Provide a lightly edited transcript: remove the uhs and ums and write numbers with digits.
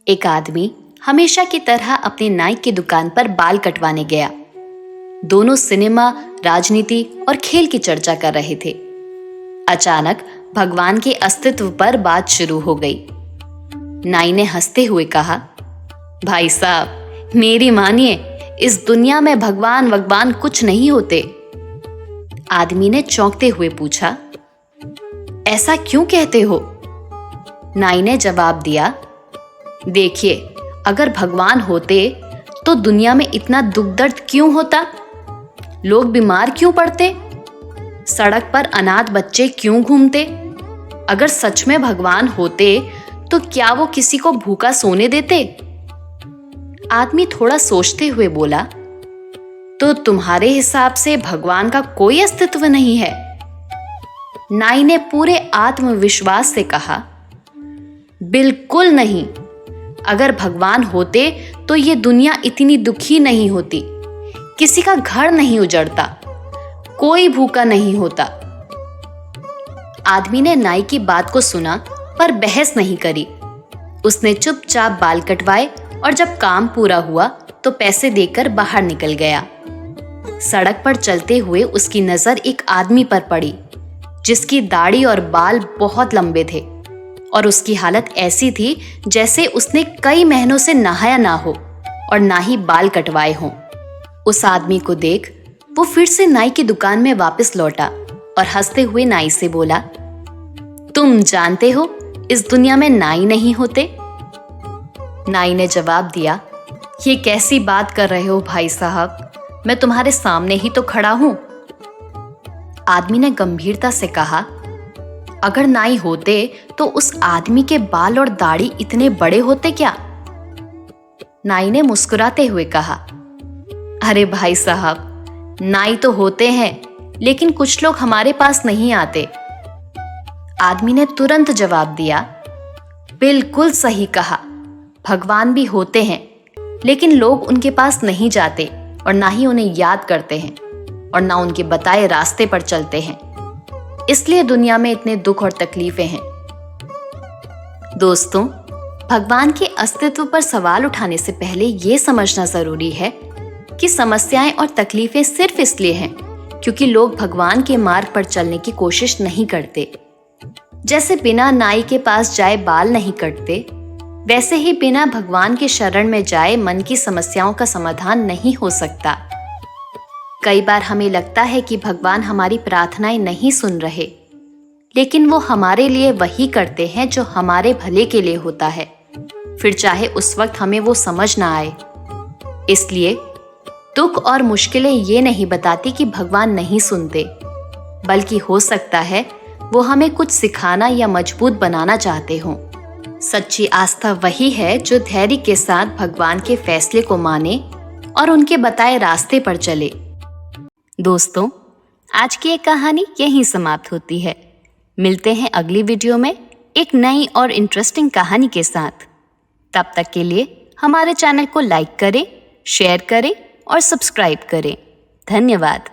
एक आदमी हमेशा की तरह अपने नाई की दुकान पर बाल कटवाने गया। दोनों सिनेमा, राजनीति और खेल की चर्चा कर रहे थे। अचानक भगवान के अस्तित्व पर बात शुरू हो गई। नाई ने हंसते हुए कहा, भाई साहब, मेरी मानिए, इस दुनिया में भगवान कुछ नहीं होते। आदमी ने चौंकते हुए पूछा, ऐसा क्यों कहते हो? नाई ने जवाब दिया, देखिए, अगर भगवान होते तो दुनिया में इतना दुख दर्द क्यों होता? लोग बीमार क्यों पड़ते? सड़क पर अनाथ बच्चे क्यों घूमते? अगर सच में भगवान होते तो क्या वो किसी को भूखा सोने देते? आदमी थोड़ा सोचते हुए बोला, तो तुम्हारे हिसाब से भगवान का कोई अस्तित्व नहीं है? नाई ने पूरे आत्मविश्वास से कहा, बिल्कुल नहीं। अगर भगवान होते तो ये दुनिया इतनी दुखी नहीं होती, किसी का घर नहीं उजड़ता, कोई भूखा नहीं होता। आदमी ने नाई की बात को सुना पर बहस नहीं करी। उसने चुपचाप बाल कटवाए और जब काम पूरा हुआ तो पैसे देकर बाहर निकल गया। सड़क पर चलते हुए उसकी नजर एक आदमी पर पड़ी जिसकी दाढ़ी और बाल बहुत लंबे थे और उसकी हालत ऐसी थी जैसे उसने कई महीनों से नहाया ना हो और ना ही बाल कटवाए हों। उस आदमी को देख वो फिर से नाई की दुकान में वापस लौटा और हंसते हुए नाई से बोला, तुम जानते हो इस दुनिया में नाई नहीं होते? नाई ने जवाब दिया, ये कैसी बात कर रहे हो भाई साहब, मैं तुम्हारे सामने ही तो खड़ा हूं। आदमी ने गंभीरता से कहा, अगर नाई होते तो उस आदमी के बाल और दाढ़ी इतने बड़े होते क्या? नाई ने मुस्कुराते हुए कहा, अरे भाई साहब, नाई तो होते हैं, लेकिन कुछ लोग हमारे पास नहीं आते। आदमी ने तुरंत जवाब दिया, बिल्कुल सही कहा, भगवान भी होते हैं, लेकिन लोग उनके पास नहीं जाते और ना ही उन्हें याद करते हैं और ना उनके बताए रास्ते पर चलते हैं। इसलिए दुनिया में इतने दुख और तकलीफें हैं। दोस्तों, भगवान के अस्तित्व पर सवाल उठाने से पहले ये समझना जरूरी है कि समस्याएं और तकलीफें सिर्फ इसलिए हैं क्योंकि लोग भगवान के मार्ग पर चलने की कोशिश नहीं करते। जैसे बिना नाई के पास जाए बाल नहीं कटते, वैसे ही बिना भगवान के शरण में जाए मन की समस्याओं का समाधान नहीं हो सकता। कई बार हमें लगता है कि भगवान हमारी प्रार्थनाएं नहीं सुन रहे, लेकिन वो हमारे लिए वही करते हैं जो हमारे भले के लिए होता है, फिर चाहे उस वक्त हमें वो समझ ना आए। इसलिए दुख और मुश्किलें ये नहीं बताती कि भगवान नहीं सुनते, बल्कि हो सकता है वो हमें कुछ सिखाना या मजबूत बनाना चाहते हों। सच्ची आस्था वही है जो धैर्य के साथ भगवान के फैसले को माने और उनके बताए रास्ते पर चले। दोस्तों, आज की ये कहानी यहीं समाप्त होती है। मिलते हैं अगली वीडियो में एक नई और इंटरेस्टिंग कहानी के साथ। तब तक के लिए हमारे चैनल को लाइक करें, शेयर करें और सब्सक्राइब करें। धन्यवाद।